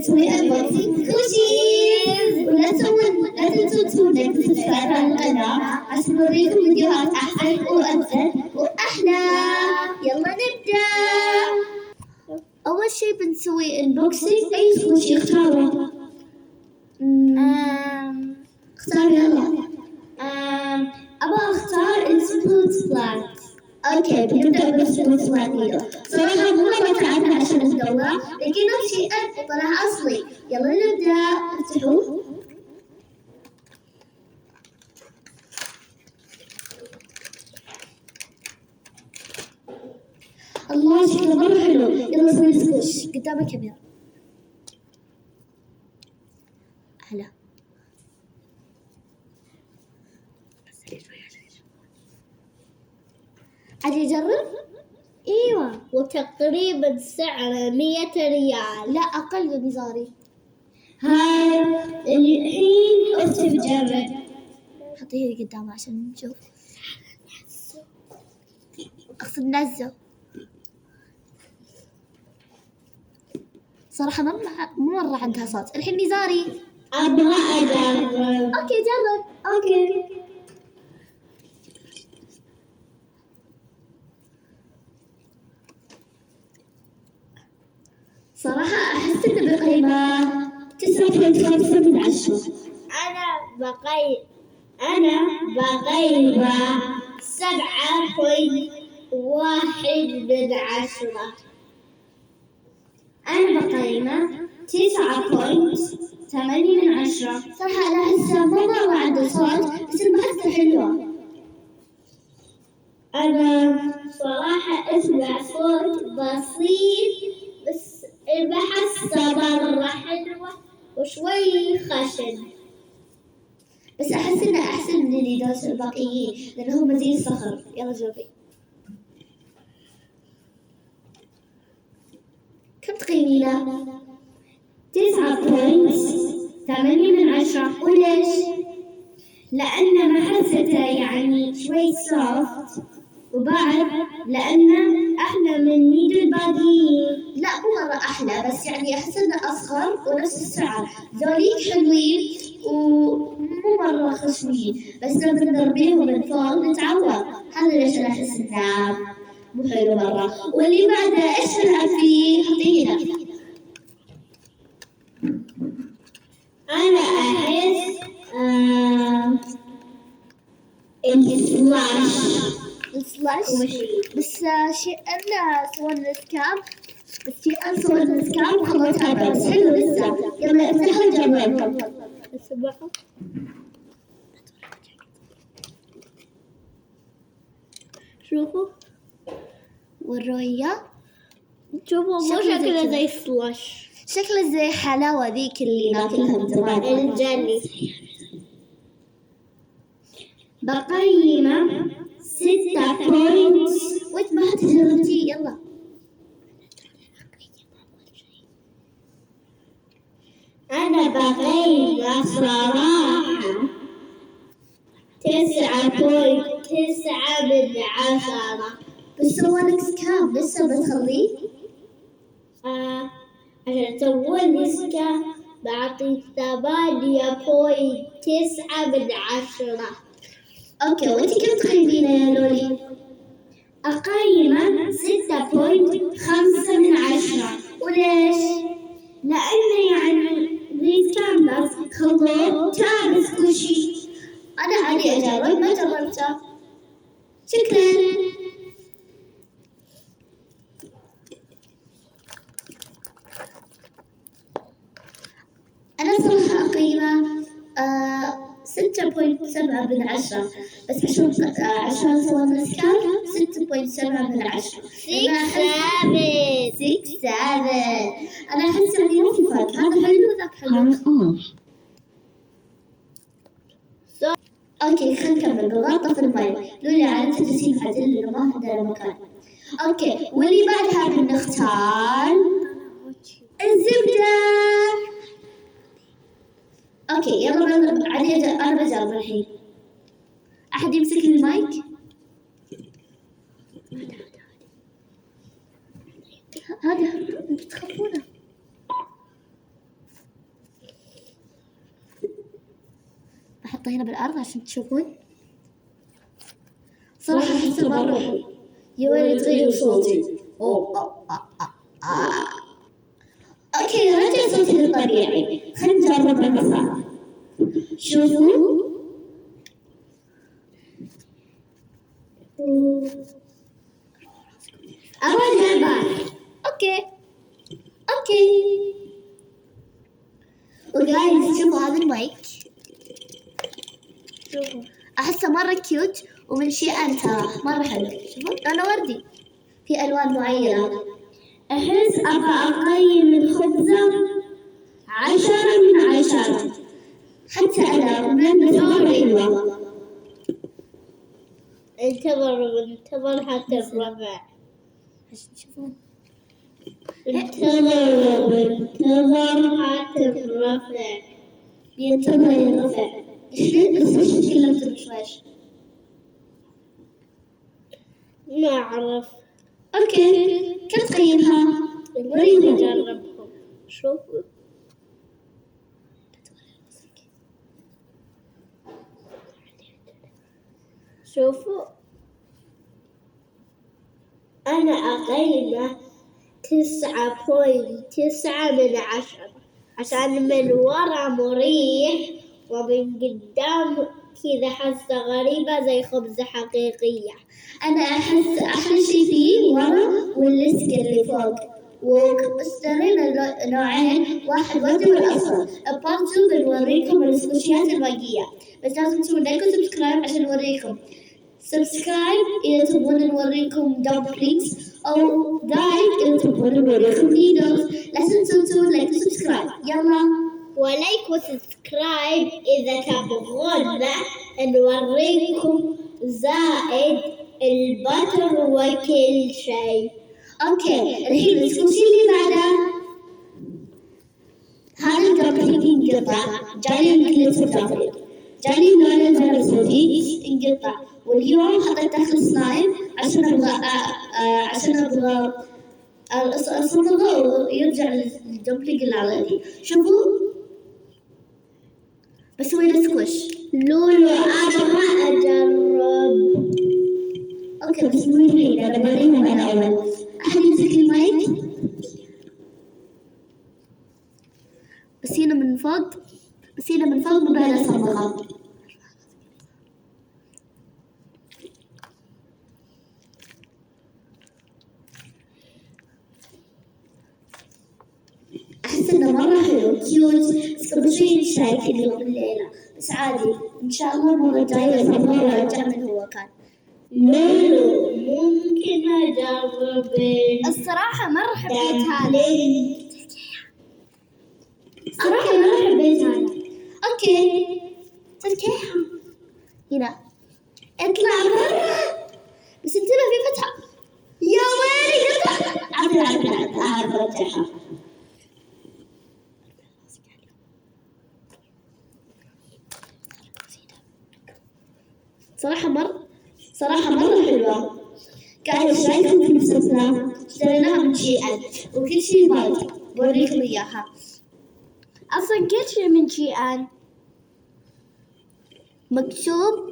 بنسوي unboxing كوشيز، ولا تنسوا تسوون لايك وسبسكرايب على القناة عشان نوريكم فيديوهات أحسن وأفضل وأحلى. يلا نبدأ. أول شي بنسوي unboxing. أي كوشي اختاروا؟ اختار يلا. أبغى أختار السبوت بلانت. أوكي بنبدأ بالسبوت بلانت. صراحة مرة تعبنا عشان ندورها لكنه شيء وطلع أصلي. يلا نبدأ. افتحوه. الله شكله مرة حلو. يلا نسوي سكوش قدام الكاميرا. هلا. عادي أجرب؟ ايوه، وتقريبا سعره 100 ريال. لا اقل يا نزاري. هاي الحين اختي بجرب. حطيه قدامه عشان نشوف. اقصد نزل. صراحة مرة عندها صوت. الحين نزاري ابغى اجرب. اوكي جرب. اوكي صراحة أحس إنه بقيمة 9.5 من 10. أنا بقيمة 7.1 من 10. أنا بقيمة 9.8 من 10. صراحة أنا أحسها مرة عنده صوت بس المحادثة حلوة. أنا صراحة أسمع صوت بسيط بس المحادثة مرة حلوة وشوي خشن. بس أحس إنه أحسن من اللي دوس الباقيين لأنهم زي الصخر. يلا جربي. كم تقيمينه؟ 9.8 من 10. وليش؟ لأن محادثته يعني شوي سوفت، وبعد لأنه أحلى من يد الباقيين. لا مو مرة أحلى بس يعني أحس إنه أصغر ونفس السعر. ذوليك حلوين ومو مرة خشنين بس لما نضربيهم من فوق نتعود. هذا ليش أنا أحس إنه مو حلو مرة. واللي بعده إيش نلعب فيه؟ حطينا. أنا أحس السلاش بس شيء أنا سوينا سكام. بس شيء أنا سوينا سكام وخلصتها بس حلو لسه. يلا افتحوا جربوا. السباحة شوفوا والرؤية. شوفوا مو شكله زي سلاش، شكله زي حلاوة ذيك اللي ناكلها من زمان الجلي. بقيمة 6 بوينت. وانت ما تجربتي. يلا أنا بقيمة صراحة 9.9 من 10. بس سوالك سكام لسه بتخليه؟ عشان تسووني سكام بعطي 8.9 من 10. اوكي وانتي كم تقيمينه يا لولي؟ أقيمه 6.5 من 10. وليش؟ لأنه يعني ذي كامبس خلوه تابس كل شيء. أنا عادي أجرب ما جربته. شكرا. أنا صراحة أقيمه 6.7 من 10 بس عشان سوينا سكان 6.7 من 10. 6.7. أنا أحس يعني ما في فرق. هذا حلو وذاك حلو. أوكي خلينا نكمل. بالغلطة في الماء لولي على تجسيم عدل لأنه ما عندنا مكان. أوكي واللي بعدها بنختار الزبدة. اوكي يلا علي انا بجرب الحين. احد يمسك المايك؟ هذا تخافونه. بحطه هنا بالأرض عشان تشوفون. صراحة أحسه مرة حلو. يا ويلي تغير صوتي. أوكي رجع صوتي للطبيعي. خلينا نجرب المسار. شوفوا أراجع البارح. أوكي وجايز شوفوا هذا المايك، شوفوا أحسه مرة كيوت ومن شيئان ترى مرة حلو. شوفوا لونه وردي في ألوان معينة. أحس أبغى أقيم الخبزة 10/10. حتى أنا مرة حلوة. انتظر حتى الربع. شوفون انتظر حتى الربع. ينتظر ينرفع. بس وش تكلمت بشويش؟ ما أعرف. أوكي كم تقيمها؟ وريني نجربهم. شوفوا أنا أقيمه 9.9/10 عشان من ورا مريح ومن قدام كذا حاسة غريبة زي خبزة حقيقية. أنا أحس أحلى شي فيه ورا واللصق اللي فوق، واشترينا نوعين، واحد وردي والأصفر. بارتو بنوريكم السكوشيات الباقية، بس لازم تسوون لايك وسبسكرايب عشان نوريكم. سبسكرايب إذا تبغون نوريكم دمبلينجز، أو لايك إذا تبغون نوريكم نيدلز. لا تنسون تسوون لايك وسبسكرايب. يلا ولايك وسبسكرايب إذا تبغون نوريكم زائد البتر وكل شيء. أوكي الحين السكوشي اللي بعده هذا الدمبلينج ينقطع، جاي الجليتر دمبلينج، جاي لون البن السعودي انقطع، واليوم حطيت داخل سلايم عشان ابغى اصبغه ويرجع الدمبلينج العادي. شوفوا بسوي له سكوش. لولو أبغى أجرب. اوكي بسوي الحين انا بوريهم انا اول. احد يمسك المايك بس هنا من فوق ما بعد اصبغه. أحس إنه مرة حلو كيوت، بس قبل شوي نشارك اليوم الليلة، بس عادي إن شاء الله المرة الجاية أصبغه وأرجع من هو كان. لولو ممكن أجرب. الصراحة مرة حبيت هذا. أوكي تركيحة هنا اطلع برا، بس انتبه في فتحة. يا ويلي قطع. أعرف أرجعها. صراحة مرة حلوة. قاعدة شايفة في نفسنا، اشتريناها من شيئا وكل شيء باقي، بوريكم إياها. أصلا كل شيء من شيئان مكتوب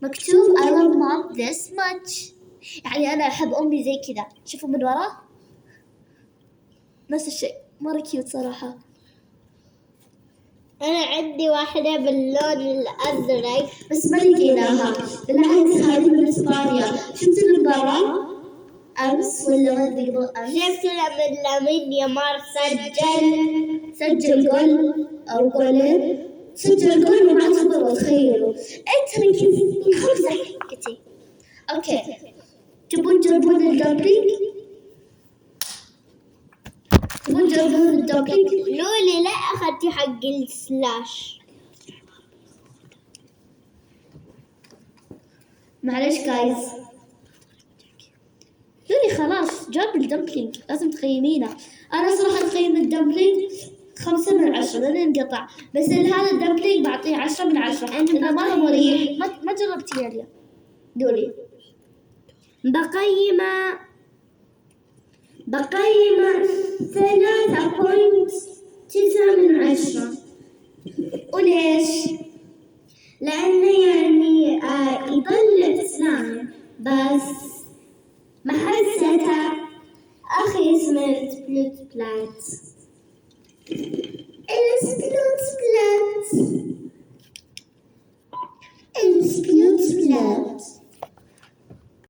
I love mom this much. يعني أنا أحب أمي زي كذا. شوفوا من ورا نفس الشيء، مرة كيوت صراحة. أنا عندي واحدة باللون الأزرق بس ما لقيناها، بالعكس هذه من إسبانيا. شفت من برا أمس ولا ما أدري قبل أمس، شفت لمن يمار سجل جول أو جولين، سجل جول وما تقدروا تخيلوا. ترى كنت 5 حقتي. أوكي تبون تجربون الدمبلينج؟ لولي لا أخذتي حق السلاش. معلش جايز، لولي خلاص جاب الدمبلينج لازم تقيمينه. أنا صراحة أقيم الدمبلينج 5/10 لأنه انقطع، بس هذا الدمبلينج بعطيه 10/10. إنه مرة مريح. ما جربتيه اليوم لولي؟ بقيمة 3.9 بس ما حسيتها أخي اسمه سبليت بلات.